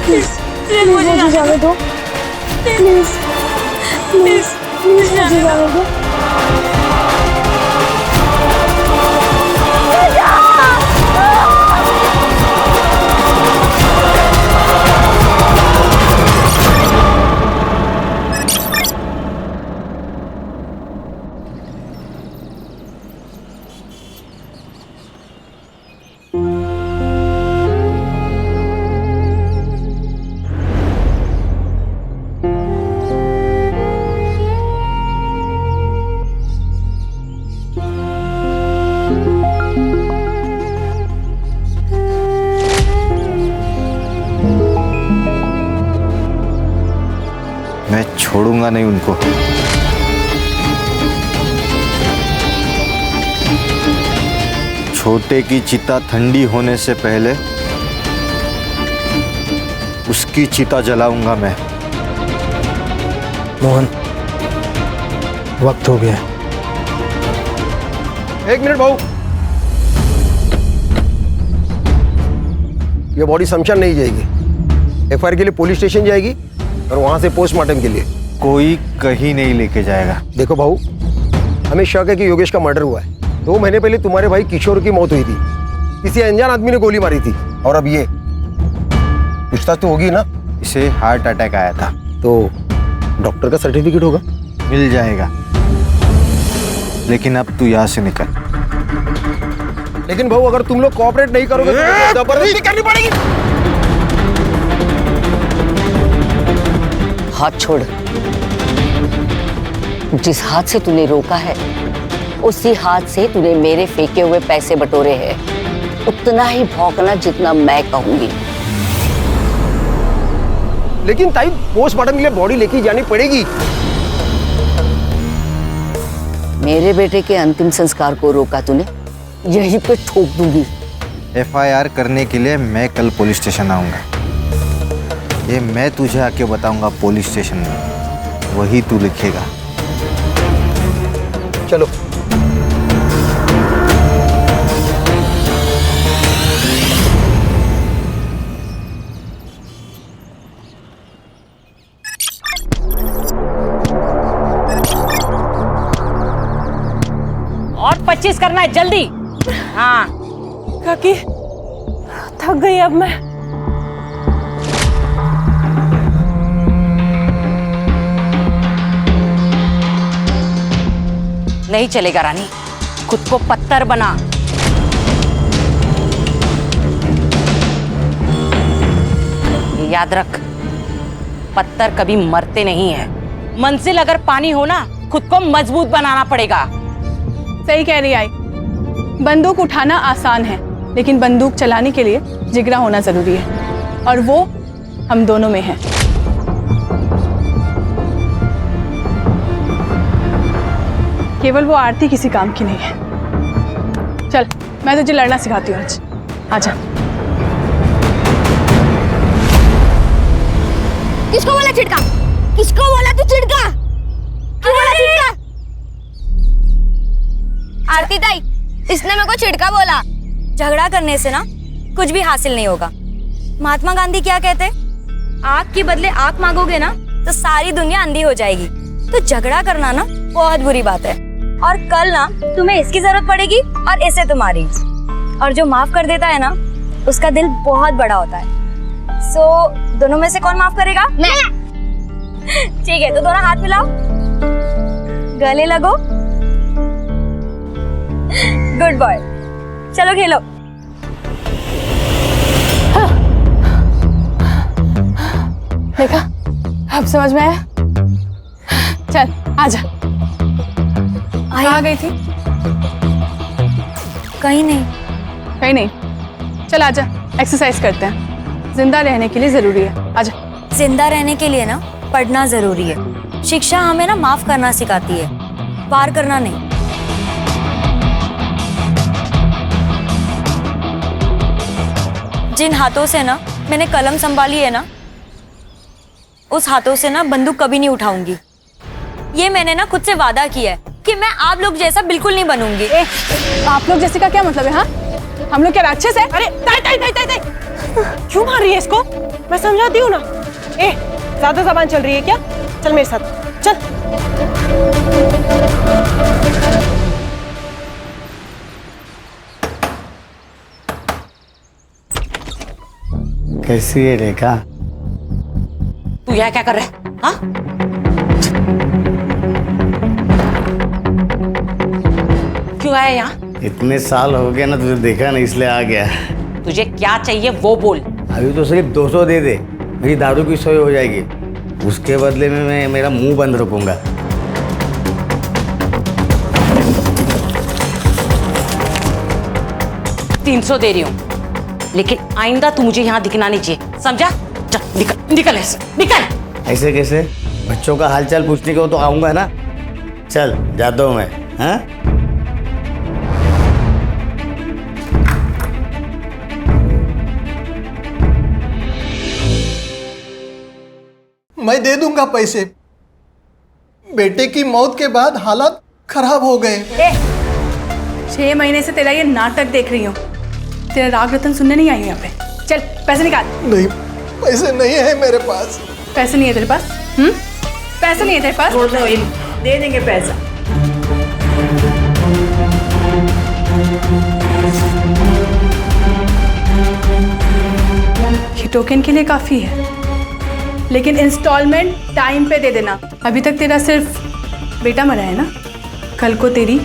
Please मुझे जाने दो, प्लीज प्लीज प्लीज मुझे जाने दो। मैं छोड़ूंगा नहीं उनको। छोटे की चिता ठंडी होने से पहले उसकी चिता जलाऊंगा मैं। मोहन, वक्त हो गया। एक मिनट भाऊ, ये बॉडी शमशान नहीं जाएगी, एफआईआर के लिए पुलिस स्टेशन जाएगी और वहां से पोस्टमार्टम के लिए। कोई कहीं नहीं लेके जाएगा। देखो भाऊ, हमें शक है कि योगेश का मर्डर हुआ है। 2 महीने पहले तुम्हारे भाई किशोर की मौत हुई थी, किसी अनजान आदमी ने गोली मारी थी, और अब ये पूछताछ तो होगी ना। इसे हार्ट अटैक आया था। तो डॉक्टर का सर्टिफिकेट होगा? मिल जाएगा, लेकिन अब तू यहाँ से निकल। लेकिन भाऊ, अगर तुम लोग कोऑपरेट नहीं करोगे तो जबरदस्ती करनी पड़ेगी। हाथ छोड़। जिस हाथ से तूने रोका है उसी हाथ से तूने मेरे फेंके हुए पैसे बटोरे हैं। उतना ही भौंकना जितना मैं कहूंगी। लेकिन ताई, पोस्टमार्टम के लिए बॉडी लेके जानी पड़ेगी। मेरे बेटे के अंतिम संस्कार को रोका तूने, यहीं पे ठोक दूंगी। एफआईआर करने के लिए मैं कल पुलिस स्टेशन आऊंगा। ये मैं तुझे आके बताऊंगा पुलिस स्टेशन में, वही तू लिखेगा। चलो। और 25 करना है जल्दी। हाँ काकी, थक गई अब मैं। नहीं चलेगा रानी, खुद को पत्थर बना। ये याद रख, पत्थर कभी मरते नहीं है। मंजिल अगर पानी हो ना, खुद को मजबूत बनाना पड़ेगा। सही कह रही आई। बंदूक उठाना आसान है, लेकिन बंदूक चलाने के लिए जिगरा होना जरूरी है, और वो हम दोनों में है। केवल वो आरती किसी काम की नहीं है। चल, मैं तुझे लड़ना सिखाती हूँ आज। आजा। किसको बोला चिड़का? किसको बोला तू चिड़का? क्यों बोला चिड़का? आरती ताई, इसने मेरे को चिड़का बोला। झगड़ा करने से ना कुछ भी हासिल नहीं होगा। महात्मा गांधी क्या कहते? आग के बदले आग मांगोगे ना तो सारी दुनिया अंधी हो जाएगी। तो झगड़ा करना ना बहुत बुरी बात है, और कल ना तुम्हें इसकी जरूरत पड़ेगी और इसे तुम्हारी। और जो माफ कर देता है ना, उसका दिल बहुत बड़ा होता है। दोनों में से कौन माफ करेगा? मैं। ठीक है, तो दोनों हाथ मिलाओ, गले लगो। Good boy. चलो खेलो। देखा, अब समझ में आया। चल आजा। कहाँ गई थी? कहीं नहीं। कहीं नहीं। चल आजा, एक्सरसाइज करते हैं। जिंदा रहने के लिए जरूरी है। आजा। जिंदा रहने के लिए ना पढ़ना जरूरी है। शिक्षा हमें ना माफ करना सिखाती है, पार करना नहीं। जिन हाथों से ना मैंने कलम संभाली है ना, उस हाथों से ना बंदूक कभी नहीं उठाऊंगी। ये मैंने ना खुद से वादा किया है कि मैं आप लोग जैसा बिल्कुल नहीं बनूंगी। आप लोग जैसे का क्या मतलब है? हाँ, हम लोग क्या राक्षस है? अरे ताई ताई ताई ताई ताई, क्यों मार रही है इसको? मैं समझाती हूँ ना। ए, ज्यादा जबान चल रही है क्या? चल मेरे साथ, चल। कैसी है रेखा? तू यहाँ क्या कर रहा है? हाँ? क्यों आया यहाँ? इतने साल हो गए ना तुझे देखा नहीं, इसलिए आ गया। तुझे क्या चाहिए वो बोल। अभी तो सिर्फ 200 दे दे, मेरी दारू की सोई हो जाएगी। उसके बदले में मैं मेरा मुंह बंद रखूंगा। 300 दे रही हूँ, लेकिन आइंदा तू मुझे यहाँ दिखना नहीं चाहिए, समझा? चल निकल, निकल ऐसे, निकल। ऐसे कैसे? बच्चों का हालचाल पूछने को तो आऊंगा ना। चल जाता हूँ मैं। हाँ? मैं दे दूंगा पैसे। बेटे की मौत के बाद हालात खराब हो गए। 6 महीने से तेरा ये नाटक देख रही हूँ। तेरा राग रतन सुनने नहीं आई हूँ यहाँ पे। चल पैसे निकाल। नहीं, पैसे नहीं है मेरे पास। पैसे नहीं है तेरे पास? पैसे नहीं है तेरे पास? दे देंगे पैसा। ये टोकन के लिए काफी है, लेकिन इंस्टॉलमेंट टाइम पे दे देना। अभी तक तेरा सिर्फ बेटा मरा है ना, कल को तेरी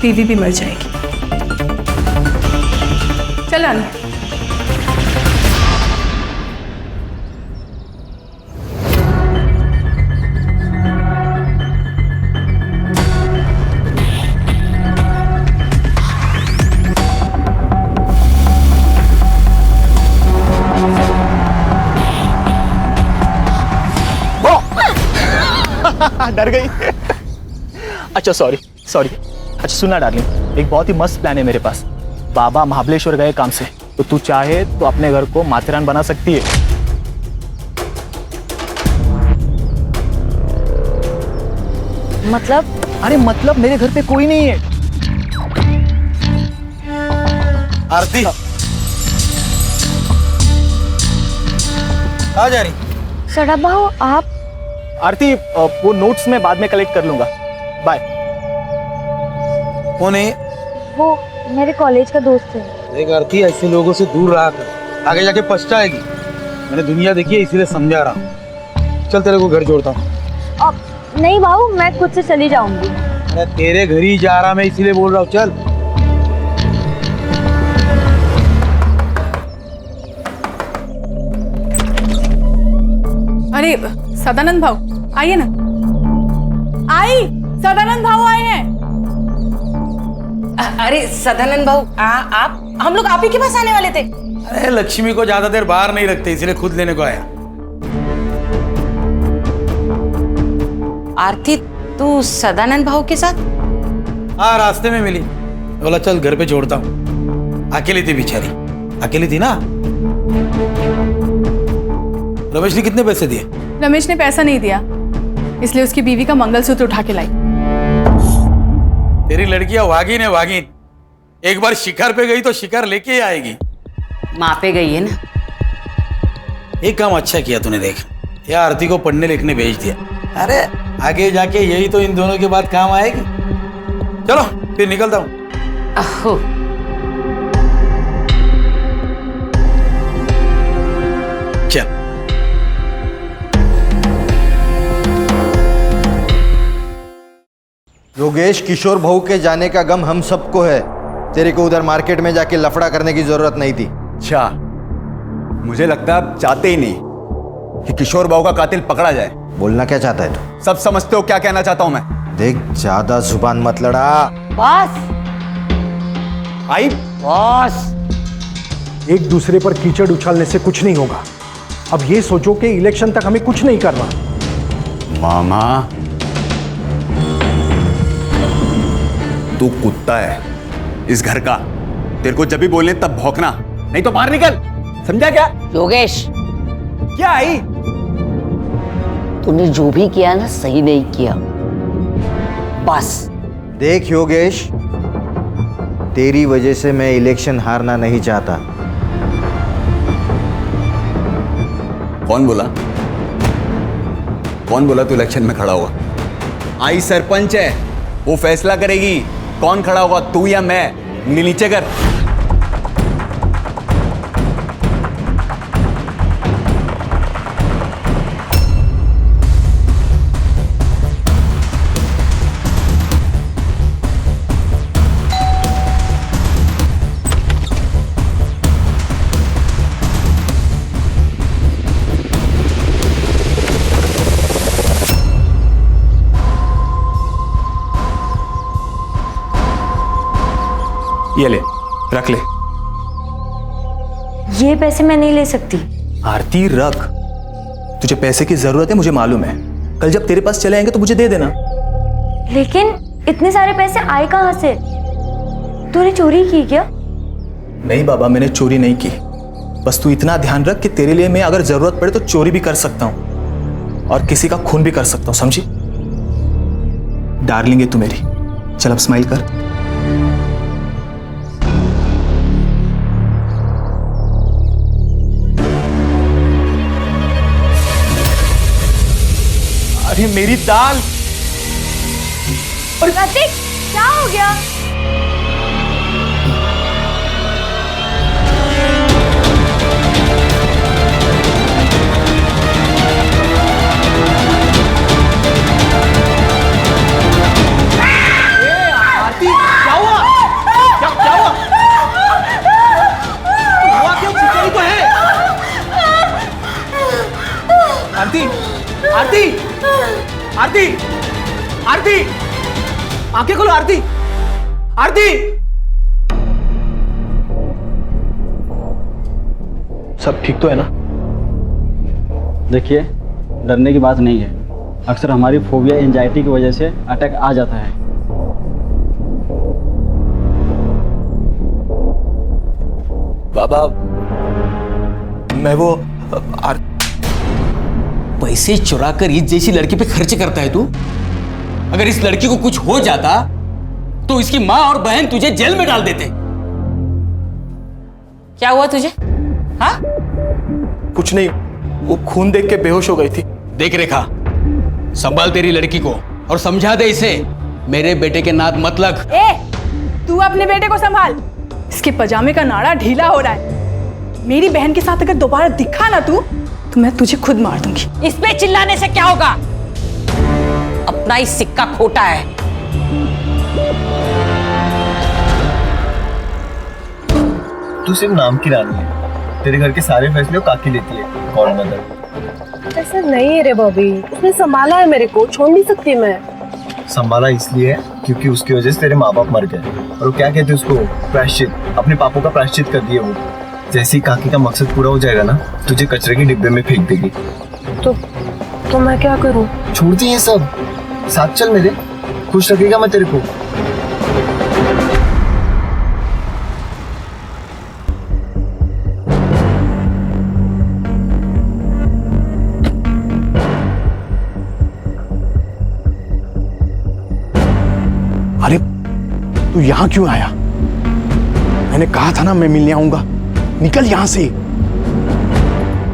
बीवी भी मर जाएगी। चल आना। डर गई। अच्छा सॉरी। अच्छा सुनना डार्लिंग, एक बहुत ही मस्त प्लान है मेरे पास। बाबा महाबलेश्वर गए काम से, तो तू चाहे तो अपने घर को माथेरान बना सकती है। मतलब? अरे मतलब मेरे घर पे कोई नहीं है। आरती आ जा रही। सड़ा भाऊ आप? आरती वो नोट्स मैं बाद में कलेक्ट कर लूंगा। बाय। कौन है? वो मेरे कॉलेज का दोस्त है। देख आरती, ऐसे लोगों से दूर रहा कर, आगे जाके पछताएगी। मैंने दुनिया देखी है, इसीलिए समझा रहा हूँ। चल तेरे को घर जोड़ता हूँ। नहीं भाऊ, मैं खुद से चली जाऊंगी। अरे तेरे घर ही जा रहा मैं, इसीलिए बोल रहा हूँ। चल। अरे सदानंद भाऊ आइए ना। आई, सदानंद भाऊ आए हैं। अरे सदानंद भाऊ, आप हम लोग आप ही के पास आने वाले थे। अरे लक्ष्मी को ज्यादा देर बाहर नहीं रखते, इसलिए खुद लेने को आया। आरती तू सदानंद भाऊ के साथ? हाँ, रास्ते में मिली, बोला चल घर पे जोड़ता हूँ। अकेली थी बेचारी, अकेली थी ना। रमेश ने कितने पैसे दिए? रमेश ने पैसा नहीं दिया, इसलिए उसकी बीवी का मंगलसूत्र उठा के लाई। तेरी लड़कियां वागिन है, वागिन। एक बार शिकार पे गई तो शिकार लेके ही आएगी। माँ पे गई है ना। एक काम अच्छा किया तूने, देख या आरती को पढ़ने लिखने भेज दिया। अरे आगे जाके यही तो इन दोनों के बाद काम आएगी। चलो फिर निकलता हूँ। अहो, चल। योगेश, किशोर बहू के जाने का गम हम सबको है। तेरे को उधर मार्केट में जाके लफड़ा करने की जरूरत नहीं थी। अच्छा, मुझे लगता है आप चाहते ही नहीं कि किशोर बहू का कातिल पकड़ा जाए। बोलना क्या चाहता है तू? सब समझते हो क्या कहना चाहता हूं मैं। देख, ज्यादा जुबान मत लड़ा। बस आई बॉस, एक दूसरे पर कीचड़ उछालने से कुछ नहीं होगा। अब ये सोचो कि इलेक्शन तक हमें कुछ नहीं करना। मामा, तू कुत्ता है इस घर का। तेरे को जब भी बोलने तब भौंकना, नहीं तो बाहर निकल, समझा क्या? योगेश, क्या आई? तूने जो भी किया ना, सही नहीं किया। बस देख योगेश, तेरी वजह से मैं इलेक्शन हारना नहीं चाहता। कौन बोला? कौन बोला तू इलेक्शन में खड़ा होगा? आई सरपंच है, वो फैसला करेगी कौन खड़ा होगा, तू या मैं। उंगली नीचे कर। ये ले, रख ले। ये पैसे मैं नहीं ले सकती। आरती रख, तुझे पैसे की जरूरत है, मुझे मालूम है। कल जब तेरे पास चले आएंगे तो मुझे दे देना। लेकिन इतने सारे पैसे आए कहाँ से? तूने चोरी की क्या? नहीं बाबा, मैंने चोरी नहीं की। बस तू इतना ध्यान रख कि तेरे लिए मैं अगर जरूरत पड़े तो चोरी भी कर सकता हूं और किसी का खून भी कर सकता हूं, समझी? डार्लिंग है तू मेरी। चल अब स्माइल कर। अरे मेरी दाल। और प्रतीक, क्या हो गया? आरती, क्या हुआ? क्या हुआ? हुआ क्यों? चिल्लाई तो है। आरती, आरती, आरती, आरती, आंखें खोलो आरती, आरती। सब ठीक तो है ना? देखिए, डरने की बात नहीं है। अक्सर हमारी फोबिया एंजाइटी की वजह से अटैक आ जाता है। बाबा, मैं वो पैसे चुरा कर इस जैसी लड़की पे खर्च करता है तू? अगर इस लड़की को कुछ हो जाता तो इसकी माँ और बहन तुझे जेल में डाल देते। क्या हुआ तुझे? हाँ? कुछ नहीं, वो खून देख के बेहोश हो गई थी। देख रेखा, संभाल तेरी लड़की को और समझा दे इसे मेरे बेटे के नाद मत लग। तू अपने बेटे को संभाल। इसके पजामे का नाड़ा ढीला हो रहा है। मेरी बहन के साथ अगर दोबारा दिखा ना तू तो मैं तुझे खुद मार दूंगी। इस पे चिल्लाने से क्या होगा? अपना ही सिक्का खोटा है। तू सिर्फ नाम की रानी है, तेरे घर के सारे फैसले काकी लेती है। कौन मदर? ऐसा नहीं है रे बॉबी, उसने संभाला है मेरे को, छोड़ नहीं सकती मैं। संभाला इसलिए है क्योंकि उसकी वजह से तेरे माँ बाप मर गए, और वो क्या कहते हैं उसको, प्रायश्चित। अपने पापों का प्रायश्चित कर दिए वो। जैसे ही काकी का मकसद पूरा हो जाएगा ना, तुझे कचरे के डिब्बे में फेंक देगी। तो मैं क्या करूं? छोड़ दी ये सब, साथ चल मेरे, खुश रखेगा मैं तेरे को। अरे तू यहां क्यों आया? मैंने कहा था ना मैं मिलने आऊंगा। निकल यहां से,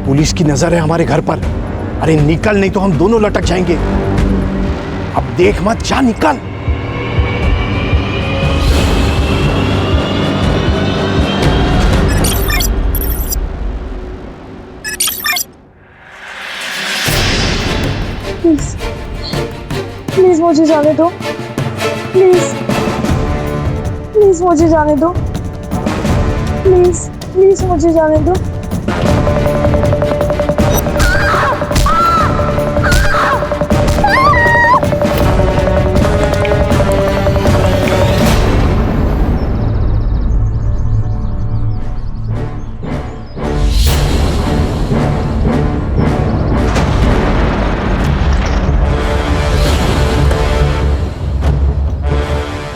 पुलिस की नजर है हमारे घर पर। अरे निकल, नहीं तो हम दोनों लटक जाएंगे। अब देख मत, जा निकल। प्लीज प्लीज मुझे जाने दो, प्लीज प्लीज मुझे जाने दो, प्लीज प्लीज मुझे जाने दो।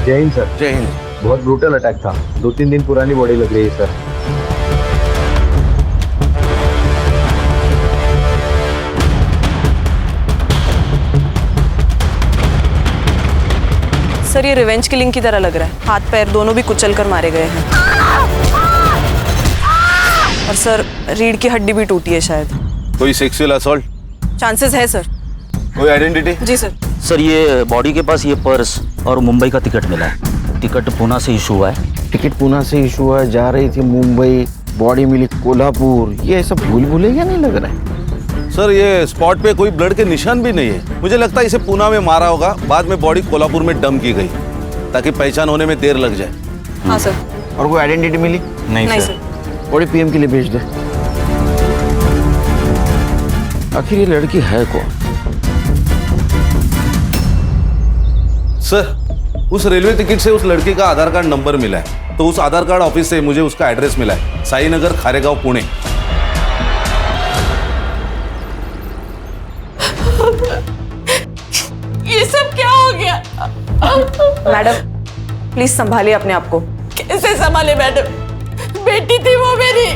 जय हिंद सर। जय हिंद। बहुत ब्रूटल अटैक था, 2-3 दिन पुरानी बॉडी लग रही है सर। सर ये रिवेंज किलिंग की तरह लग रहा है। हाथ पैर दोनों भी कुचल कर मारे गए हैं। और सर रीढ़ की हड्डी भी टूटी है शायद। कोई सेक्सुअल असॉल्ट? चांसेस है सर। कोई आइडेंटिटी? जी सर। सर ये बॉडी के पास ये पर्स और मुंबई का टिकट मिला है। टिकट पूना से इशू हुआ है। टिकट पूना से इशू हुआ है, जा रही थी मुंबई, बॉडी मिली कोल्हापुर। ये सब भूल भुलैया नहीं लग रहा है। सर ये स्पॉट पे कोई ब्लड के निशान भी नहीं है। मुझे लगता है इसे पूना में मारा होगा, बाद में बॉडी कोल्हापुर में डंप की गई ताकि पहचान होने में देर लग जाए। हाँ सर। और कोई आइडेंटिटी मिली? नहीं सर। बॉडी पीएम के लिए भेज दे। आखिर ये लड़की है कौन? सर उस रेलवे टिकट से उस लड़के का आधार कार्ड नंबर मिला है, तो उस आधार कार्ड ऑफिस से मुझे उसका एड्रेस मिला है, साई नगर, खारेगांव, पुणे। ये सब क्या हो गया? मैडम प्लीज संभालिए अपने आप को। कैसे संभाले मैडम? बेटी थी वो मेरी।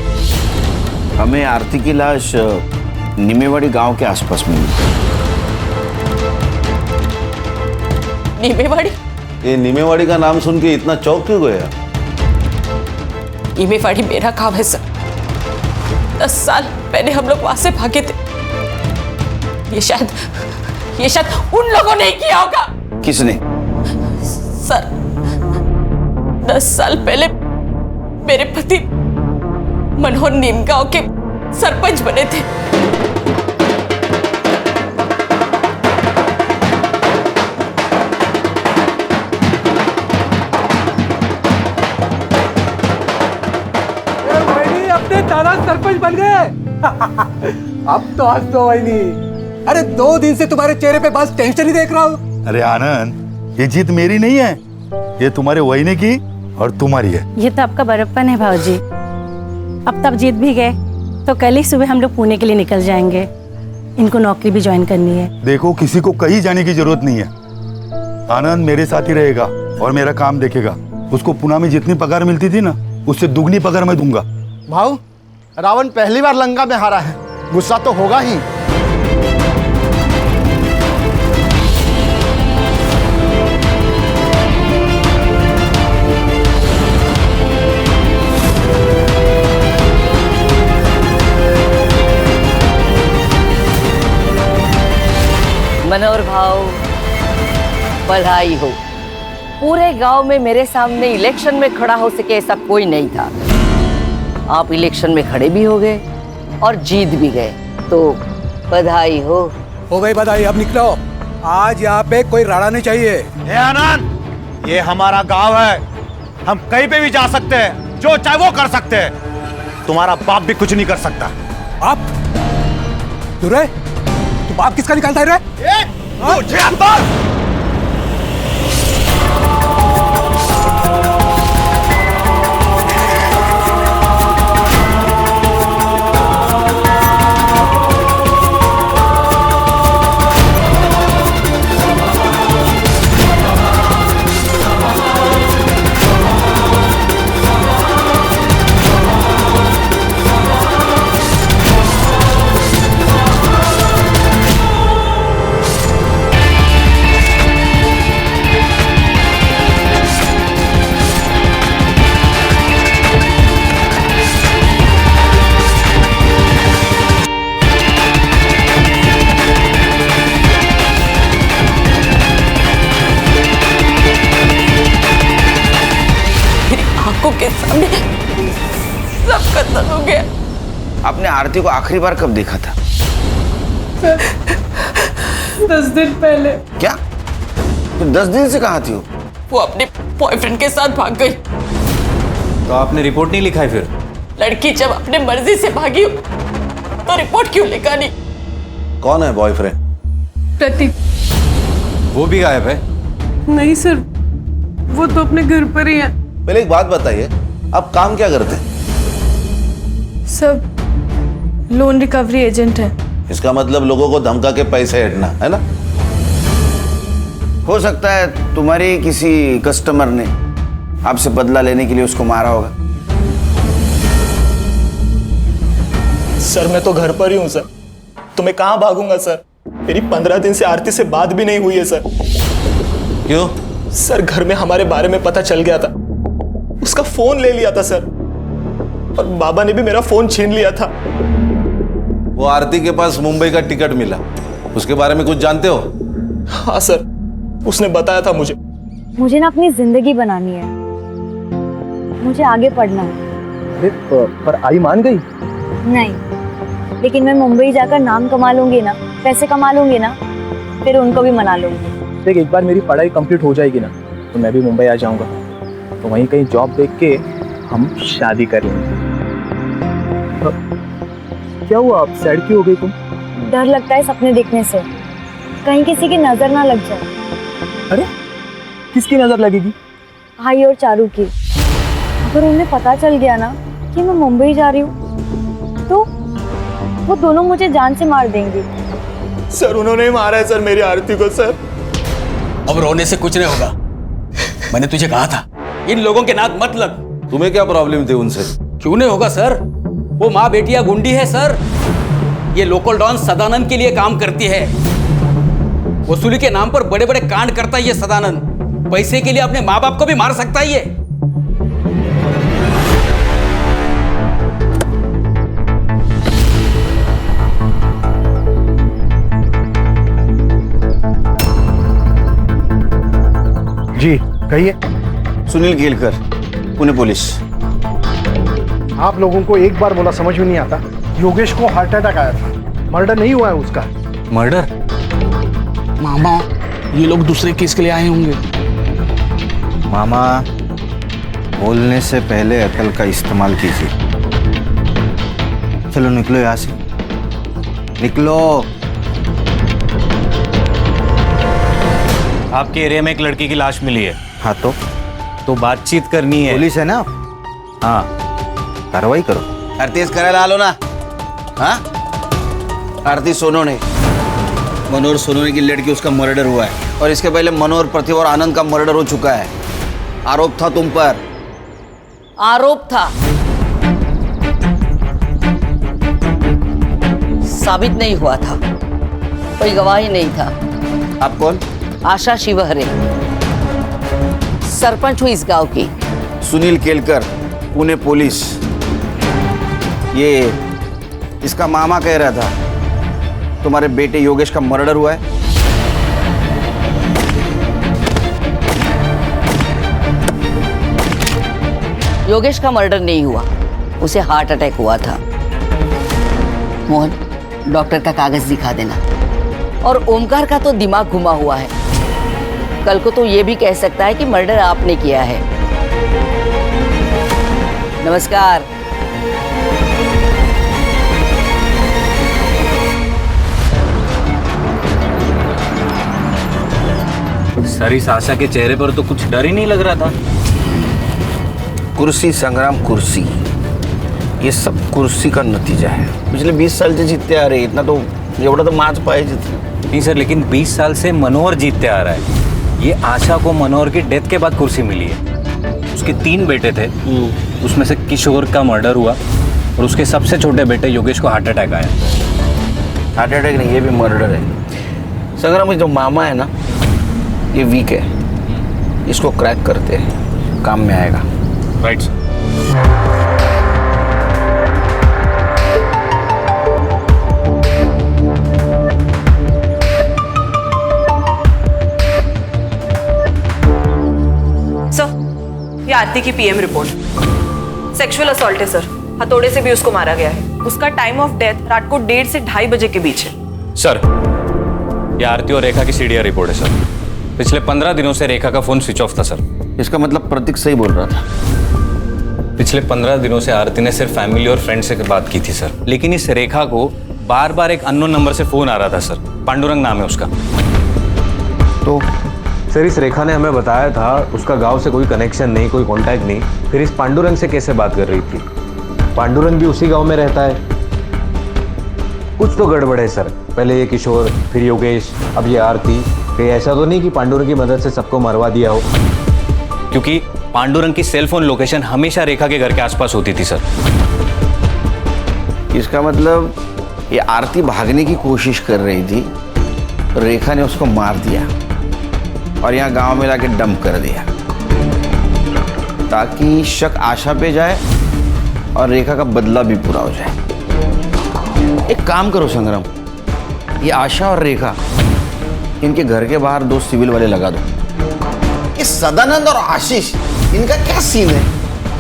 हमें आरती की लाश निमेवाड़ी गांव के आसपास मिली। नीमेवाड़ी? ये नीमेवाड़ी का नाम सुन के इतना चौंक क्यों गया? नीमेवाड़ी मेरा गांव है सर। 10 साल पहले हम लोग वहां से भागे थे। ये शायद उन लोगों ने किया होगा। किसने? सर 10 साल पहले मेरे पति मनोहर नीमगांव के सरपंच बने थे। अपने दादा सरपंच बन गए। अब तो हंस दो वहीनी। अरे 2 दिन से तुम्हारे चेहरे पे बस टेंशन ही देख रहा हूँ। अरे आनंद, ये जीत मेरी नहीं है, ये तुम्हारे वहीने की और तुम्हारी है। ये तो आपका बड़प्पन है भाऊजी। अब तब जीत भी गए तो कल ही सुबह हम लोग पुणे के लिए निकल जाएंगे। इनको नौकरी भी ज्वाइन करनी है। देखो किसी को कहीं जाने की जरूरत नहीं है। आनंद मेरे साथ ही रहेगा और मेरा काम देखेगा। उसको पुणे में जितनी पगार मिलती थी ना, उससे दुगनी पगार मैं दूंगा। भाऊ, रावण पहली बार लंका में हारा है, गुस्सा तो होगा ही। मनोहर भाव, बधाई हो। पूरे गांव में मेरे सामने इलेक्शन में खड़ा हो सके ऐसा कोई नहीं था। आप इलेक्शन में खड़े भी हो गए और जीत भी गए, तो बधाई हो। ओ भाई बधाई, अब निकलो। आज यहाँ पे कोई राड़ा नहीं चाहिए। हे आनंद, ये हमारा गांव है, हम कहीं पे भी जा सकते हैं, जो चाहे वो कर सकते हैं। तुम्हारा बाप भी कुछ नहीं कर सकता। आप तू रे, तू बाप किसका निकालता है रे? मुझे अंदर के सामने सब खत्म हो गया। आपने आरती को आखिरी बार कब देखा था? 10 दिन पहले। क्या? तो 10 दिन से कहाँ थी वो अपने बॉयफ्रेंड के साथ भाग गई। तो आपने रिपोर्ट नहीं लिखा है फिर? लड़की जब अपने मर्जी से भागी तो रिपोर्ट क्यों लिखा नहीं? कौन है बॉयफ्रेंड? प्रतीक। वो भी गायब है? नहीं सर, वो तो अपने घर पर ही है। पहले एक बात बताइए, आप काम क्या करते हैं? सब लोन रिकवरी एजेंट है। इसका मतलब लोगों को धमका के पैसे हटना है ना? हो सकता है तुम्हारे किसी कस्टमर ने आपसे बदला लेने के लिए उसको मारा होगा। सर मैं तो घर पर ही हूँ सर, तो मैं कहाँ भागूंगा सर? मेरी 15 दिन से आरती से बात भी नहीं हुई है सर। क्यों? सर घर में हमारे बारे में पता चल गया था, उसका फोन ले लिया था सर, और बाबा ने भी मेरा फोन छीन लिया था। वो आरती के पास मुंबई का टिकट मिला, उसके बारे में कुछ जानते हो? हाँ सर, उसने बताया था मुझे। मुझे ना अपनी जिंदगी बनानी है, मुझे आगे पढ़ना है। अरे पर आई मान गई? नहीं, लेकिन मैं मुंबई जाकर नाम कमा लूंगी ना, पैसे कमा लूंगी ना, फिर उनको भी मना लूंगी। देख, एक बार मेरी पढ़ाई कंप्लीट हो जाएगी ना तो मैं भी मुंबई आ जाऊंगा, तो वहीं कहीं जॉब देख के हम शादी कर लेंगे। क्या हुआ, आप सैड क्यों हो गई तुम? डर लगता है सपने देखने से, कहीं किसी की नजर ना लग जाए। अरे किसकी नजर लगेगी? भाई और चारू की। अगर उन्हें पता चल गया ना कि मैं मुंबई जा रही हूँ तो वो दोनों मुझे जान से मार देंगे। सर उन्होंने मारा है सर मेरी आरती को। सर अब रोने से कुछ नहीं होगा, मैंने तुझे कहा था इन लोगों के नाक मत लग। तुम्हें क्या प्रॉब्लम थी उनसे? क्यों नहीं होगा सर, वो माँ बेटिया गुंडी है सर। ये लोकल डॉन सदानंद के लिए काम करती है, वसूली के नाम पर बड़े बड़े कांड करता है ये सदानंद। पैसे के लिए अपने माँ बाप को भी मार सकता है ये। जी कहिए। सुनील केलकर, पुणे पुलिस। आप लोगों को एक बार बोला समझ में नहीं आता? योगेश को हार्ट अटैक आया था, मर्डर नहीं हुआ है उसका। मर्डर? मामा, ये लोग दूसरे केस के लिए आए होंगे। मामा, बोलने से पहले अकल का इस्तेमाल कीजिए। चलो निकलो यहाँ से, निकलो। आपके एरिया में एक लड़की की लाश मिली है। हाँ तो बातचीत करनी है। पुलिस है ना? हाँ, कार्रवाई करो। आरती करा ला लो ना। हाँ, आरती सोनोने, मनोहर सोनोने की लड़की, उसका मर्डर हुआ है। और इसके पहले मनोहर, प्रतिभा और आनंद का मर्डर हो चुका है। आरोप था तुम पर। आरोप था, साबित नहीं हुआ था, कोई गवाही नहीं था। आप कौन? आशा शिवहरे, सरपंच हुई इस गांव की। सुनील केलकर, पुणे पुलिस। ये इसका मामा कह रहा था तुम्हारे बेटे योगेश का मर्डर हुआ है। योगेश का मर्डर नहीं हुआ, उसे हार्ट अटैक हुआ था। मोहन, डॉक्टर का कागज दिखा देना। और ओमकार का तो दिमाग घुमा हुआ है, कल को तो ये भी कह सकता है कि मर्डर आपने किया है। नमस्कार। सर, इस आशा के चेहरे पर तो कुछ डर ही नहीं लग रहा था। कुर्सी संग्राम, कुर्सी, ये सब कुर्सी का नतीजा है। पिछले 20 साल से जीतते आ रहे, इतना तो एवढा तो माच पाहिजे। नहीं सर, लेकिन 20 साल से मनोहर जीतते आ रहा है। ये आशा को मनोहर की डेथ के बाद कुर्सी मिली है। उसके 3 बेटे थे, उसमें से किशोर का मर्डर हुआ और उसके सबसे छोटे बेटे योगेश को हार्ट अटैक आया। हार्ट अटैक नहीं, ये भी मर्डर है। संग्राम, जो मामा है ना, ये वीक है, इसको क्रैक करते हैं, काम में आएगा। Right sir. ये आरती की पीएम रिपोर्ट। सेक्सुअल असॉल्ट है सर, हथौड़े से भी उसको मारा गया है। उसका टाइम ऑफ डेथ रात को 1:30 से 2:30 बजे के बीच है। सर, ये आरती और रेखा की सीडीआर रिपोर्ट है सर। पिछले 15 दिनों से रेखा का फोन स्विच ऑफ था सर। इसका मतलब प्रतीक सही बोल रहा था। पिछले 15 दिनों से आरती ने सिर्फ फैमिली और फ्रेंड से बात की थी सर, लेकिन इस रेखा को बार बार एक अननोन नंबर से फोन आ रहा था सर। पांडुरंग नाम है उसका। तो सर, इस रेखा ने हमें बताया था उसका गांव से कोई कनेक्शन नहीं, कोई कांटेक्ट नहीं। फिर इस पांडुरंग से कैसे बात कर रही थी? पांडुरंग भी उसी गांव में रहता है। कुछ तो गड़बड़ है सर। पहले ये किशोर, फिर योगेश, अब ये आरती। कहीं ऐसा तो नहीं कि पांडुरंग की मदद से सबको मरवा दिया हो? क्योंकि पांडुरंग की सेल फोन लोकेशन हमेशा रेखा के घर के आसपास होती थी सर। इसका मतलब ये आरती भागने की कोशिश कर रही थी, रेखा ने उसको मार दिया और यहाँ गांव में लाके डंप कर दिया ताकि शक आशा पे जाए और रेखा का बदला भी पूरा हो जाए। एक काम करो संग्राम, ये आशा और रेखा इनके घर के बाहर 2 सिविल वाले लगा दो। ये सदानंद और आशीष इनका क्या सीन है?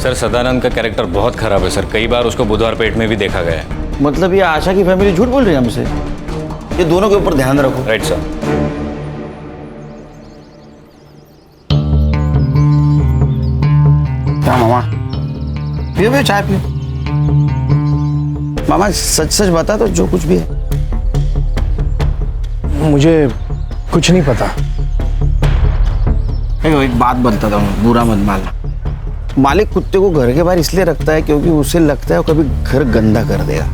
सर सदानंद का कैरेक्टर बहुत खराब है सर, कई बार उसको बुधवार पेट में भी देखा गया है। मतलब ये आशा की फैमिली झूठ बोल रही है हमसे? ये दोनों के ऊपर ध्यान रखो। Right sir. क्या मामा, पियो चाय पियो। मामा सच सच बता दो जो कुछ भी है। मुझे कुछ नहीं पता। एक बात बताता हूँ, बुरा मत मानना। मालिक कुत्ते को घर के बाहर इसलिए रखता है क्योंकि उसे लगता है वो कभी घर गंदा कर देगा,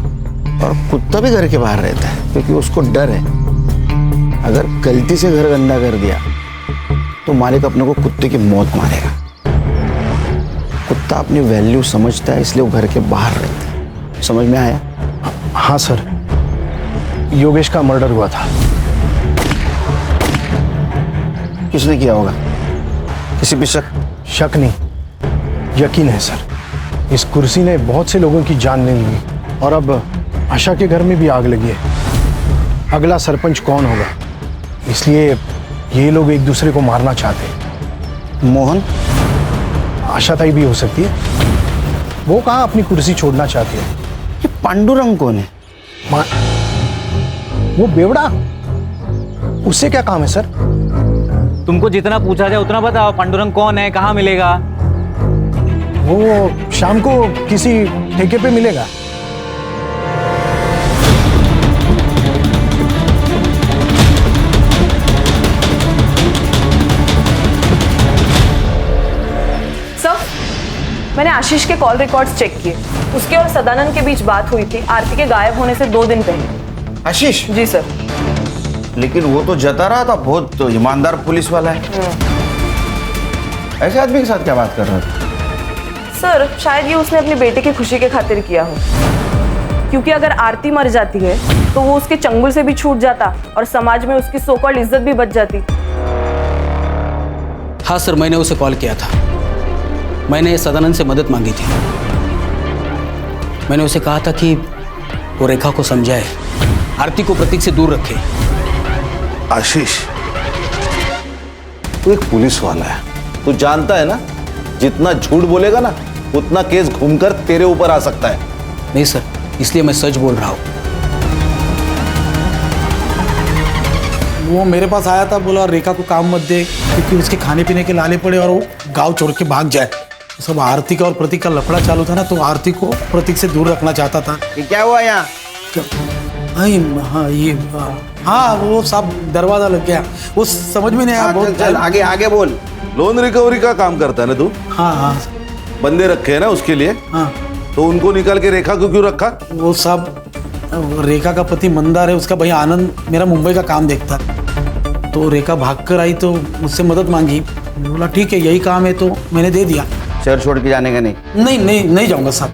और कुत्ता भी घर के बाहर रहता है क्योंकि उसको डर है अगर गलती से घर गंदा कर दिया तो मालिक अपने को कुत्ते की मौत मारेगा। कुत्ता अपनी वैल्यू समझता है इसलिए वो घर के बाहर रहता है। समझ में आया? हाँ सर, योगेश का मर्डर हुआ था। किसने किया होगा? किसी पे शक? शक नहीं, यकीन है सर। इस कुर्सी ने बहुत से लोगों की जान ले ली और अब आशा के घर में भी आग लगी है। अगला सरपंच कौन होगा, इसलिए ये लोग एक दूसरे को मारना चाहते हैं। मोहन? आशा ताई भी हो सकती है, वो कहाँ अपनी कुर्सी छोड़ना चाहती है। ये पांडुरंग कौन है? वो बेवड़ा, उससे क्या काम है सर? तुमको जितना पूछा जाए उतना बताओ, पांडुरंग कौन है, कहाँ मिलेगा? वो शाम को किसी ठेके पे मिलेगा। सर, मैंने आशीष के कॉल रिकॉर्ड्स चेक किए। उसके और सदानंद के बीच बात हुई थी आरती के गायब होने से 2 दिन पहले। आशीष? जी सर। लेकिन वो तो जता रहा था बहुत ईमानदार पुलिस वाला है। ऐसे आदमी के साथ क्या बात कर रहा था? सर, शायद ये उसने अपनी बेटे की खुशी के खातिर किया हो, क्योंकि अगर आरती मर जाती है तो वो उसके चंगुल से भी छूट जाता और समाज में उसकी सो कॉल्ड इज्जत भी बच जाती। हाँ सर, मैंने उसे कॉल किया था। मैंने सदानंद से मदद मांगी थी। मैंने उसे कहा था कि वो रेखा को समझाए, आरती को प्रतीक से दूर रखे। आशीष, तू एक पुलिस वाला है, तू जानता है ना जितना झूठ बोलेगा ना उतना केस घूमकर तेरे ऊपर आ सकता है। नहीं सर, इसलिए मैं सच बोल रहा हूँ। वो मेरे पास आया था, बोला रेखा को काम मत दे क्योंकि उसके खाने पीने के लाले पड़े और वो गांव छोड़ के भाग जाए। सब आरती का और प्रतीक का लफड़ा चालू था ना, तो आरती को प्रतीक से दूर रखना चाहता था। ये क्या हुआ यहाँ? हाँ, वो सब दरवाजा लग गया, वो समझ में नहीं आया। बहुत चल आगे आगे बोल। लोन रिकवरी का काम करता है ना तू? हाँ हाँ। बंदे रखे हैं ना उसके लिए? हाँ। तो उनको निकाल के रेखा को क्यों रखा? वो सब रेखा का पति मंदार है, उसका भैया आनंद मेरा मुंबई का काम देखता, तो रेखा भागकर आई तो मुझसे मदद मांगी। बोला ठीक है, यही काम है, तो मैंने दे दिया। शहर छोड़ के जाने का नहीं? नहीं जाऊंगा साहब।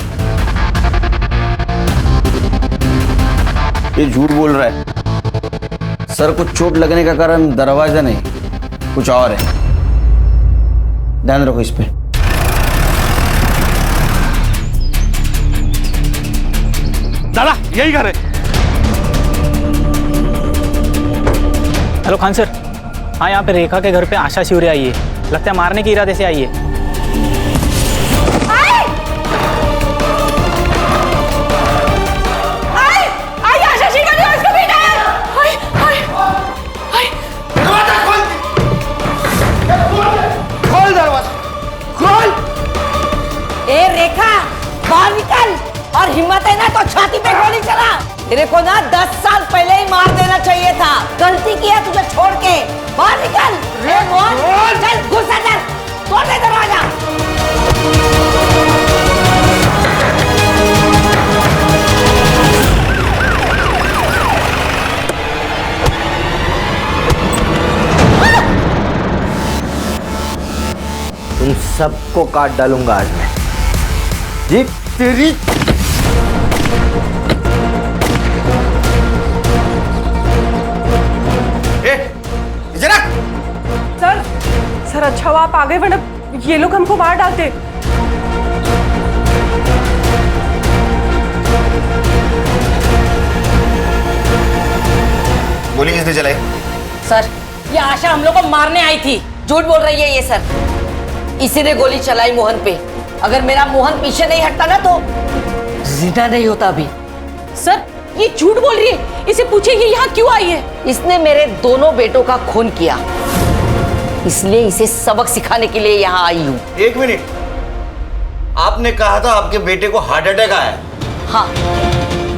ये झूठ बोल रहा है। सर को चोट लगने का कारण दरवाजा नहीं, कुछ और है। ध्यान रखो इस पे। दादा, यही घर है। Hello Khan sir. हाँ, यहाँ पे रेखा के घर पे आशा शिवरे आई है, लगता है मारने के इरादे से आई है। बाहर निकल, और हिम्मत है ना तो छाती पे गोली चला। तेरे को ना 10 साल पहले ही मार देना चाहिए था, गलती किया तुझे छोड़ के। बाहर निकल। चल घुस अंदर, तोड़ दे दरवाजा। तुम सबको काट डालूंगा आज मैं। जी तेरी सर अच्छा हुआ आप आ गए, वरना ये लोग हमको मार डालते। गोली चलाई? सर, ये आशा हम लोग को मारने आई थी। झूठ बोल रही है ये सर। इसी ने गोली चलाई मोहन पे। अगर मेरा मोहन पीछे नहीं हटता ना तो जिंदा नहीं होता अभी। सर, ये झूठ बोल रही है। इसे पूछिए ये यहाँ क्यों आई है। इसने मेरे दोनों बेटों का खून किया, इसलिए इसे सबक सिखाने के लिए यहाँ आई हूँ। एक मिनट, आपने कहा था आपके बेटे को हार्ट अटैक आया? हाँ,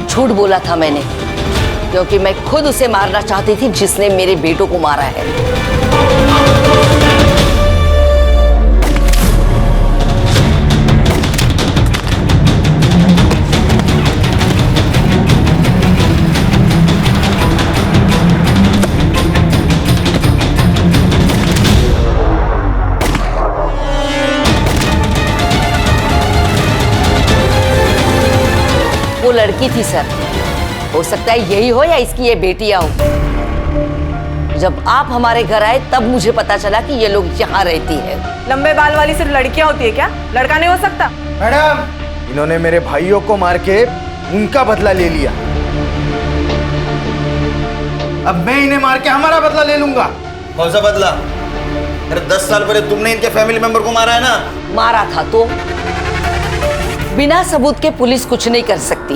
झूठ बोला था मैंने, क्योंकि मैं खुद उसे मारना चाहती थी जिसने मेरे बेटों को मारा है। वो लड़की थी सर, हो सकता है यही हो या इसकी ये बेटियां हो। जब आप हमारे घर आए तब मुझे पता चला कि ये लोग यहाँ रहती है। लंबे बाल वाली सिर्फ लड़कियां होती है क्या? लड़का नहीं हो सकता? मैडम, इन्होंने मेरे भाइयों को मार के उनका बदला ले लिया, अब मैं इन्हें मार के हमारा बदला ले लूंगा। कौन सा बदला? अरे 10 साल पहले तुमने इनके फैमिली मेंबर को मारा है ना? मारा था तो बिना सबूत के पुलिस कुछ नहीं कर सकती।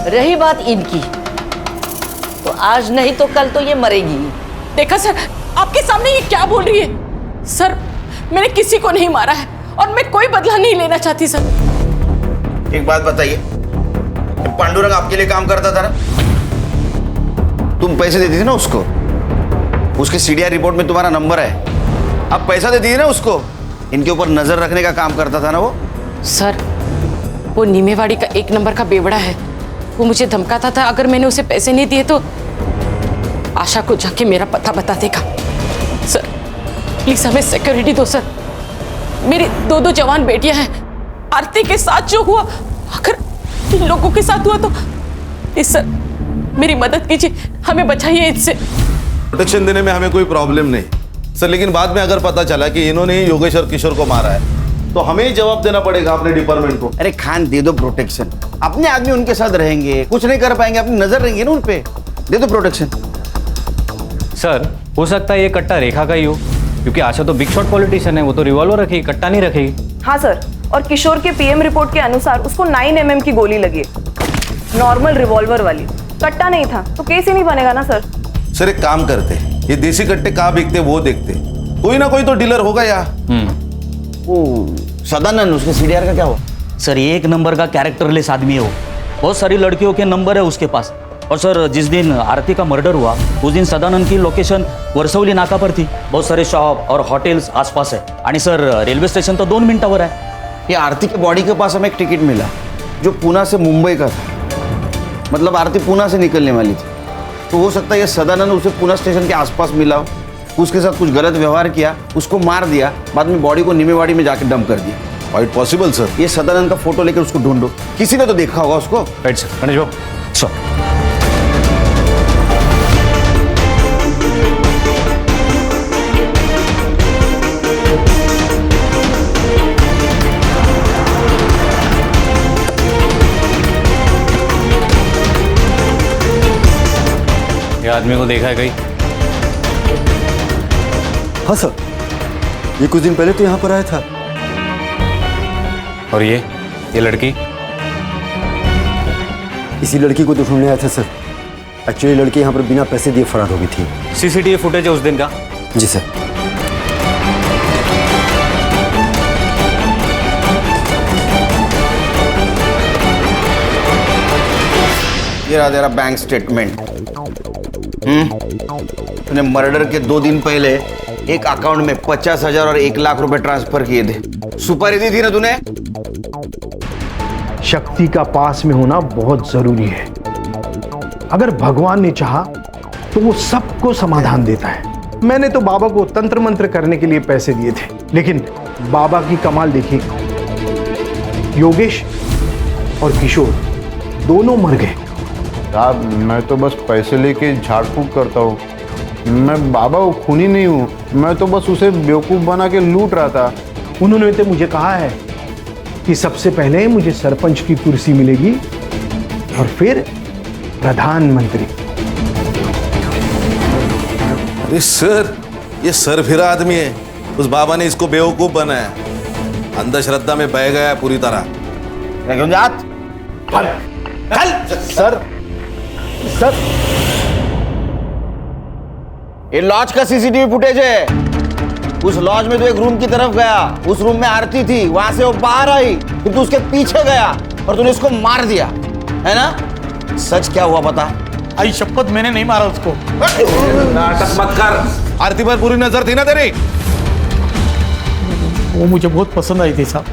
रही बात इनकी, तो आज नहीं तो कल तो ये मरेगी। देखा सर, आपके सामने ये क्या बोल रही है। सर, मैंने किसी को नहीं मारा है और मैं कोई बदला नहीं लेना चाहती सर। एक बात बताइए, पांडुरंग आपके लिए काम करता था ना? तुम पैसे देती थी ना उसको? उसके सीडीआर रिपोर्ट में तुम्हारा नंबर है। आप पैसा देती थी ना उसको? इनके ऊपर नजर रखने का काम करता था ना वो? सर, वो नीमेवाड़ी का 1 नंबर का बेवड़ा है। वो मुझे धमकाता था अगर मैंने उसे पैसे नहीं दिए तो आशा को जाके मेरा पता बता देगा। सर, प्लीज हमें सिक्योरिटी दो सर। मेरी 2 जवान बेटियां हैं। आरती के साथ जो हुआ, अगर इन लोगों के साथ हुआ तो प्लीज सर मेरी मदद कीजिए, हमें बचाइए इससे। प्रोटेक्शन देने में हमें कोई प्रॉब्लम नहीं सर, लेकिन बाद में अगर पता चला कि इन्होंने ही योगेश और किशोर को मारा है तो हमें ही जवाब देना पड़ेगा अपने डिपार्टमेंट को। अरे खान, दे दो प्रोटेक्शन। अपने आदमी उनके साथ रहेंगे, कुछ नहीं कर पाएंगे, अपनी नजर रहेंगे ना उन पे। दे दो प्रोटेक्शन। सर, हो सकता है ये कट्टा रेखा का ही हो, क्योंकि आशा तो बिग शॉट पॉलिटिशियन है, वो तो रिवॉल्वर रखेगी, कट्टा नहीं रखेगी। हाँ सर, और किशोर के पीएम रिपोर्ट के अनुसार उसको 9 mm की गोली लगी है, नॉर्मल रिवॉल्वर वाली। कट्टा नहीं था तो केस ही नहीं बनेगा ना सर। सर, एक काम करते, ये देसी कट्टे कहाँ बिकते वो देखते, कोई ना कोई तो डीलर होगा यहाँ। ओ सदानंद, उसके सीडीआर का क्या हुआ? सर, ये 1 नंबर का कैरेक्टरलेस आदमी है वो। बहुत सारी लड़कियों के नंबर है उसके पास। और सर, जिस दिन आरती का मर्डर हुआ उस दिन सदानंद की लोकेशन वरसवली नाका पर थी। बहुत सारे शॉप और होटल्स आसपास है। आणि सर, रेलवे स्टेशन तो 2 मिनटावर है। ये आरती के बॉडी के पास हमें एक टिकट मिला जो पूना से मुंबई का था, मतलब आरती पूना से निकलने वाली थी। तो हो सकता है ये सदानंद उसे पूना स्टेशन के आसपास मिला हो, उसके साथ कुछ गलत व्यवहार किया, उसको मार दिया, बाद में बॉडी को नीमेवाड़ी में जाकर डंप कर दिया। Quite possible sir. ये सदानंद का फोटो लेकर उसको ढूंढो, किसी ने तो देखा होगा उसको। राइट सर, गणेश बाबू। सर, ये आदमी को देखा है कहीं? हाँ सर, ये कुछ दिन पहले तो यहाँ पर आया था। और ये लड़की? इसी लड़की को तो ढूंढने आया था सर। एक्चुअली लड़की यहाँ पर बिना पैसे दिए फरार हो गई थी। सीसीटीवी फुटेज है उस दिन का? जी सर। ये रहा तेरा बैंक स्टेटमेंट। तूने मर्डर के 2 दिन पहले एक अकाउंट में 50,000 और 1 लाख रुपए ट्रांसफर किए थे। सुपारी दी थी ना तूने? शक्ति का पास में होना बहुत जरूरी है। अगर भगवान ने चाहा तो वो सबको समाधान देता है। मैंने तो बाबा को तंत्र मंत्र करने के लिए पैसे दिए थे, लेकिन बाबा की कमाल देखिए, योगेश और किशोर दोनों मर गए। साहब, मैं तो बस पैसे लेके झाड़ फूक करता हूँ। मैं बाबा वो खूनी नहीं हूँ, मैं तो बस उसे बेवकूफ़ बना के लूट रहा था। उन्होंने तो मुझे कहा है कि सबसे पहले मुझे सरपंच की कुर्सी मिलेगी और फिर प्रधानमंत्री। अरे सर, ये सर फिरा आदमी है। उस बाबा ने इसको बेवकूफ बनाया, अंधश्रद्धा में बह गया पूरी तरह। सर सर, ये लॉज का सीसीटीवी फुटेज है। उस लॉज में तो एक रूम की तरफ गया, उस रूम में आरती थी, वहां से वो बाहर आई, फिर तू उसके पीछे गया और तूने उसको मार दिया, है ना? सच क्या हुआ बता? आई शपथ, मैंने नहीं मारा उसको। नाटक मत कर। आरती पर पूरी नजर थी ना तेरी? वो मुझे बहुत पसंद आई थी साहब,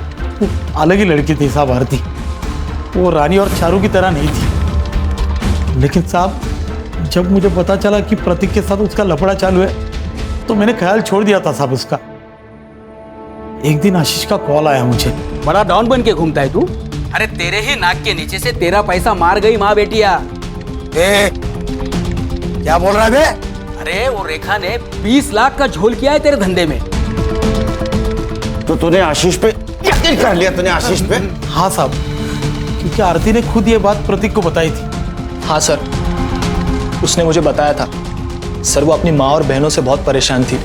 वो अलग ही लड़की थी साहब आरती। वो रानी और चारू की तरह नहीं थी। लेकिन साहब, जब मुझे पता चला कि प्रतीक के साथ उसका लफड़ा चालू है, तो मैंने ख्याल छोड़ दिया था साहब उसका। एक दिन आशीष का कॉल आया मुझे। बड़ा डॉन बन के घूमता है तू? अरे तेरे ही नाक के नीचे से तेरा पैसा मार गई माँ बेटिया। क्या बोल रहा है बे? अरे वो रेखा ने 20 लाख का झोल किया है तेरे धंधे में। तो तूने आशीष पे यकीन कर लिया? तूने आशीष पे? हाँ साहब, क्योंकि आरती ने खुद ये बात प्रतीक को बताई थी। हाँ सर, उसने मुझे बताया था। सर, वो अपनी माँ और बहनों से बहुत परेशान थी।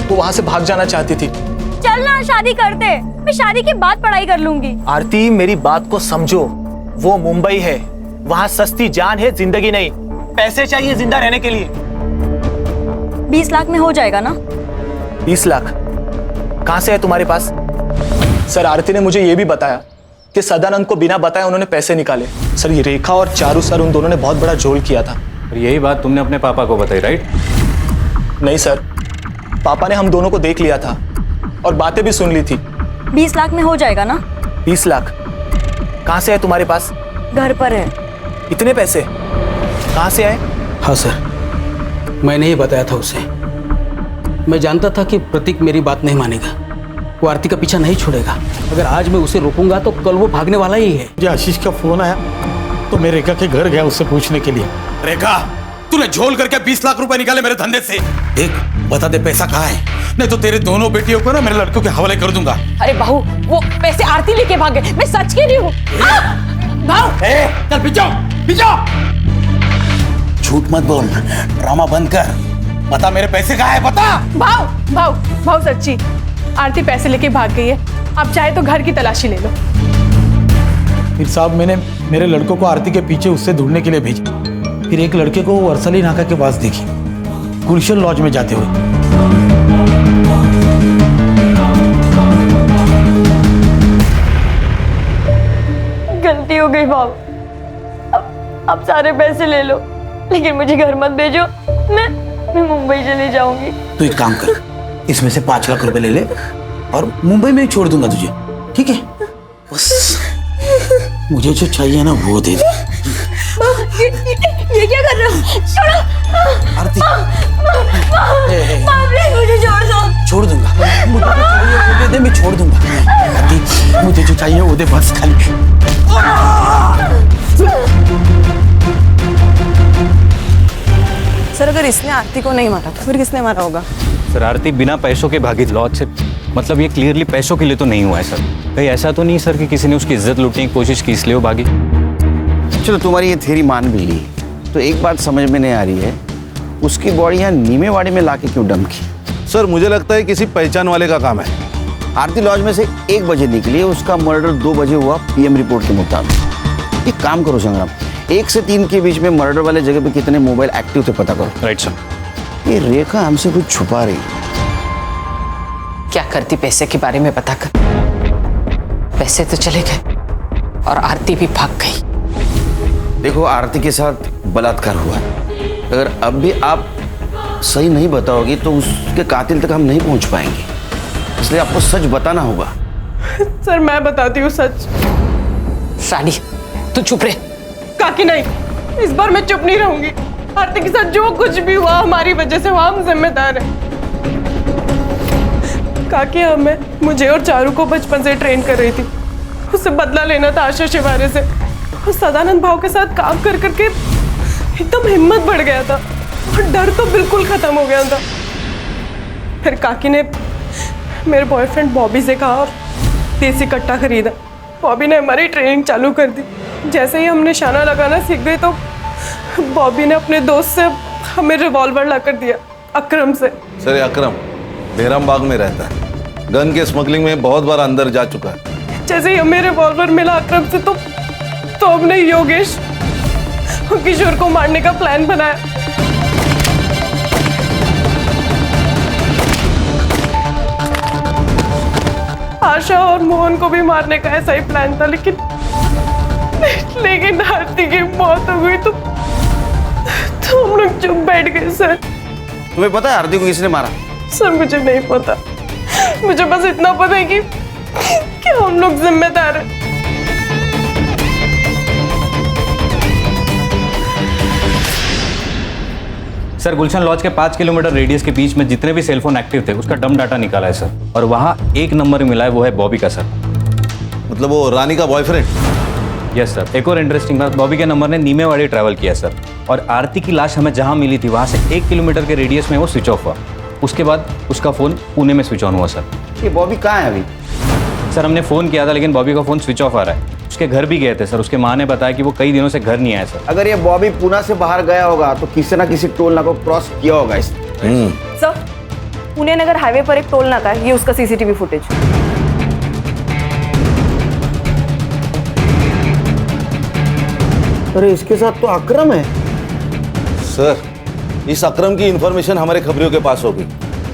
वो वहां से भाग जाना चाहती थी। चल ना शादी करते, मैं शादी के बाद पढ़ाई कर लूंगी। आरती, मेरी बात को समझो। वो मुंबई है, वहां सस्ती जान है, जिंदगी नहीं। पैसे चाहिए जिंदा रहने के लिए। 20 लाख में हो जाएगा ना? 20 लाख कहां से है तुम्हारे पास? सर, आरती ने मुझे ये भी बताया कि सदानंद को बिना बताए उन्होंने पैसे निकाले। सर, ये रेखा और चारू सर, उन दोनों ने बहुत बड़ा झोल किया था। और यही बात तुमने अपने पापा को बताई, राइट? नहीं सर, पापा ने हम दोनों को देख लिया था और बातें भी सुन ली थी। 20 लाख में हो जाएगा ना? 20 लाख कहां से है तुम्हारे पास? घर पर है। इतने पैसे कहां से आए? हाँ सर, मैंने ही बताया था उसे। मैं जानता था कि प्रतीक मेरी बात नहीं मानेगा, वो आरती का पीछा नहीं छोड़ेगा। अगर आज मैं उसे रोकूंगा तो कल वो भागने वाला ही है। मुझे आशीष का फोन आया तो मैं रेखा के घर गया उससे पूछने के लिए। रेखा, तूने झोल करके 20 लाख रुपए निकाले मेरे धंधे से। देख, बता दे पैसा कहाँ है, नहीं तो तेरे दोनों बेटियों को ना मेरे लड़कों के हवाले कर दूंगा। अरे बहू, वो पैसे आरती लेके भागे, मैं सच कह रही हूँ। चल पीछो। झूठ मत बोल, ड्रामा बंद कर। बता मेरे पैसे कहाँ है, बता। भाव सच्ची, आरती पैसे लेके भाग गई है। आप चाहे तो घर की तलाशी ले लो। फिर साहब, मैंने मेरे लड़कों को आरती के पीछे उससे ढूंढने के लिए भेजा। फिर एक लड़के को वर्सली नाका के पास देखी, गुलशन लॉज में जाते हुए। गलती हो गई बाबू, अब सारे पैसे ले लो, लेकिन मुझे घर मत भेजो। मैं मुंबई चली जाऊंगी। तो एक काम कर, इसमें से 5 लाख रुपए ले ले और मुंबई में ही छोड़ दूंगा तुझे, ठीक है? बस मुझे जो चाहिए ना वो दे दे। ये क्या कर रहे हो? छोड़ो आरती, प्लीज मुझे छोड़ दो। छोड़ दूंगा, मुझे जो चाहिए वो दे दे, मैं छोड़ दूंगा। आरती, मुझे जो चाहिए वो दे बस खाली। सर, अगर इसने आरती को नहीं मारा तो फिर किसने मारा होगा? सर, आरती बिना पैसों के भागी लॉज से। मतलब ये क्लियरली पैसों के लिए तो नहीं हुआ है सर। कहीं ऐसा तो नहीं सर कि किसी ने उसकी इज्जत लूटने की कोशिश की इसलिए वो भागी? चलो, तुम्हारी ये थ्योरी मान भी ली, तो एक बात समझ में नहीं आ रही है, उसकी बॉडी यहाँ नीमेवाड़ी में लाके क्यों डंप की? सर, मुझे लगता है किसी पहचान वाले का काम है। आरती लॉज में से 1 बजे निकली, उसका मर्डर 2 बजे हुआ पीएम रिपोर्ट के मुताबिक। एक काम करो संग्राम, 1 से 3 के बीच में मर्डर वाले जगह पे कितने मोबाइल एक्टिव थे पता करो। Right sir. ये रेखा हमसे कुछ छुपा रही। क्या करती पैसे के बारे में पता कर। पैसे तो चले गए और आरती भी भाग गई। देखो, आरती के साथ बलात्कार हुआ, अगर अब भी आप सही नहीं बताओगी तो उसके कातिल तक हम नहीं पहुंच पाएंगे, इसलिए आपको सच बताना होगा। सर, मैं बताती हूँ सच। रानी, तू चुप रहे। काकी नहीं, इस बार मैं चुप नहीं रहूंगी। आरती के साथ जो कुछ भी हुआ हमारी वजह से हुआ, हम जिम्मेदार हैं। काकी मुझे और चारू को बचपन से ट्रेन कर रही थी, उससे बदला लेना था आशा शिवारे से। और सदानंद भाव के साथ काम कर करके एकदम हिम्मत बढ़ गया था और डर तो बिल्कुल खत्म हो गया था। फिर काकी ने मेरे बॉयफ्रेंड बॉबी से कहा और देसी कट्टा खरीदा। बॉबी ने हमारी ट्रेनिंग चालू कर दी। जैसे ही हम निशाना लगाना सीख गए तो बॉबी ने अपने दोस्त से हमें रिवॉल्वर लाकर दिया अकरम से। सर ये अकरम बेरम बाग में रहता है, गन के स्मगलिंग में बहुत बार अंदर जा चुका है। जैसे ही हमें रिवॉल्वर मिला अकरम से तो हमने योगेश और किशोर को मारने का प्लान बनाया। आशा और मोहन को भी मारने का ऐसा ही प्लान था, लेकिन आरती की मौत हो गई तो हम लोग चुप बैठ गए। सर तुम्हें पता है आरती को किसने मारा? सर मुझे नहीं पता, मुझे बस इतना पता है कि हम लोग जिम्मेदार हैं। सर गुलशन लॉज के 5 किलोमीटर रेडियस के बीच में जितने भी सेलफोन एक्टिव थे उसका डम डाटा निकाला है सर, और वहाँ 1 नंबर मिला है, वो है बॉबी का सर। मतलब वो रानी का बॉयफ्रेंड? Yes sir. एक और इंटरेस्टिंग बात, बॉबी के नंबर ने नीमेवाड़ी ट्रैवल किया सर, और आरती की लाश हमें जहाँ मिली थी वहाँ से 1 किलोमीटर के रेडियस में वो स्विच ऑफ हुआ। उसके बाद उसका फ़ोन पुणे में स्विच ऑन हुआ सर। ये बॉबी कहाँ है अभी? सर हमने फ़ोन किया था लेकिन बॉबी का फ़ोन स्विच ऑफ आ रहा है। उसके घर भी गए थे सर, उसके माँ ने बताया कि वो कई दिनों से घर नहीं आया सर। अगर ये बॉबी पुणे से बाहर गया होगा तो किसी ना किसी टोल नाका को क्रॉस किया होगा इसने। सर पुणे नगर हाईवे पर एक टोल नाका है, ये उसका सीसीटीवी फुटेज। अरे इसके साथ तो अकरम है। सर इस अकरम की इंफॉर्मेशन हमारे खबरियों के पास होगी।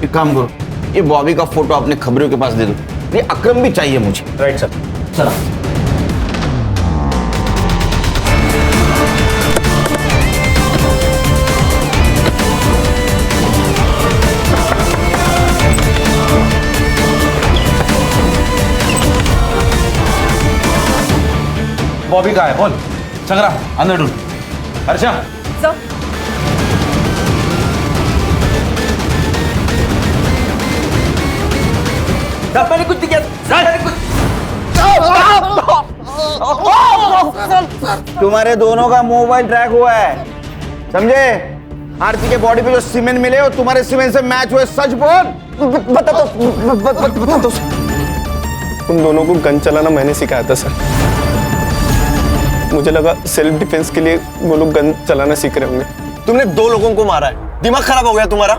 एक काम करो, ये बॉबी का फोटो अपने खबरियों के पास दे दो, ये अकरम भी चाहिए मुझे। Right sir. चलो बॉबी कहाँ है? बोल संग्राम, अंदर ढूंढ। अर्चा सर मैंने कुछ नहीं किया। तुम्हारे दोनों का मोबाइल ट्रैक हुआ है, समझे? आरती के बॉडी पे जो सीमेंट मिले और तुम्हारे सीमेंट से मैच हुए, सच बोल। बता दो। उन दोनों को गन चलाना मैंने सिखाया था सर। मुझे लगा सेल्फ डिफेंस के लिए वो लोग गन चलाना सीख रहे होंगे। तुमने 2 लोगों को मारा है, दिमाग खराब हो गया तुम्हारा।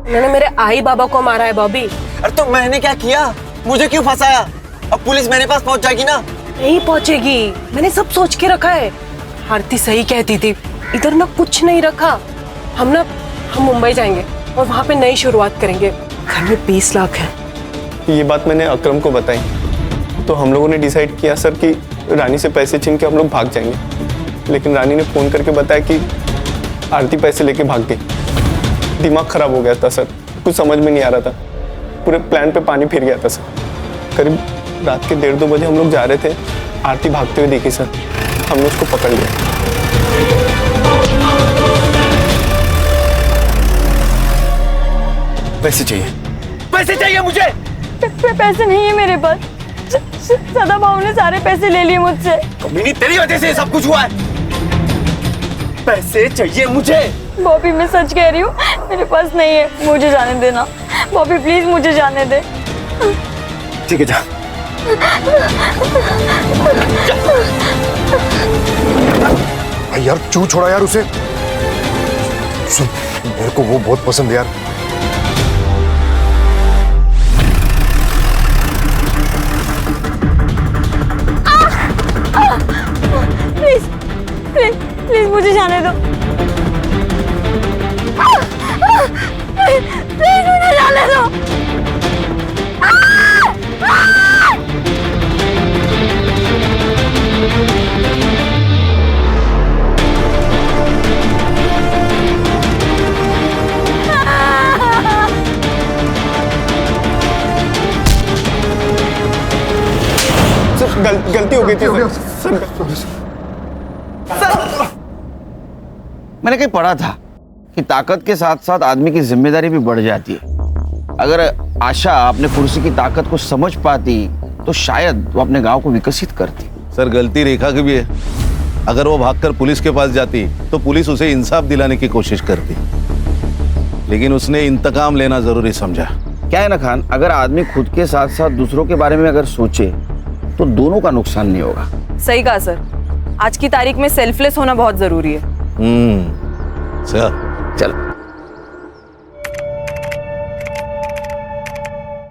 मैंने मेरे आई बाबा को मारा है बॉबी। अरे तो मैंने क्या किया? मुझे क्यों फंसाया? अब पुलिस मेरे पास पहुंच जाएगी ना? नहीं पहुंचेगी, मैंने सब सोच के रखा है। आरती सही कहती थी, इधर ना कुछ नहीं रखा। हम मुंबई जाएंगे और वहाँ पे नई शुरुआत करेंगे। घर में 20 लाख है। ये बात मैंने अकरम को बताई तो हम लोगों ने डिसाइड किया सर कि रानी से पैसे छीन के हम लोग भाग जाएंगे, लेकिन रानी ने फ़ोन करके बताया कि आरती पैसे लेके भाग गई। दिमाग खराब हो गया था सर, कुछ समझ में नहीं आ रहा था, पूरे प्लान पे पानी फिर गया था सर। करीब रात के 1:30-2 बजे हम लोग जा रहे थे, आरती भागते हुए देखी सर, हमने उसको पकड़ लिया। पैसे चाहिए मुझे। पैसे नहीं है मेरे पास, सदा भाव ने सारे पैसे ले लिए मुझसे। कमीनी तेरी वजह से सब कुछ हुआ है। पैसे चाहिए मुझे। बॉबी मैं सच कह रही हूँ, मेरे पास नहीं है, मुझे जाने देना। बॉबी प्लीज मुझे जाने दे। ठीक है जा। भाई यार क्यों छोड़ा यार उसे? सुन मेरे को वो बहुत पसंद है यार। प्लीज प्लीज प्लीज मुझे जाने दो। प्लीज मुझे जाने दो। गलती हो गई थी सर। मैंने कहीं पढ़ा था कि ताकत के साथ साथ आदमी की जिम्मेदारी भी बढ़ जाती है। अगर आशा अपने कुर्सी की ताकत को समझ पाती तो शायद वो अपने गांव को विकसित करती। सर गलती रेखा की भी है। अगर वो भागकर पुलिस के पास जाती तो पुलिस उसे इंसाफ दिलाने की कोशिश करती, लेकिन उसने इंतकाम लेना जरूरी समझा। क्या है ना खान, अगर आदमी खुद के साथ साथ दूसरों के बारे में अगर सोचे तो दोनों का नुकसान नहीं होगा। सही कहा सर, आज की तारीख में सेल्फलेस होना बहुत जरूरी है। सर चलो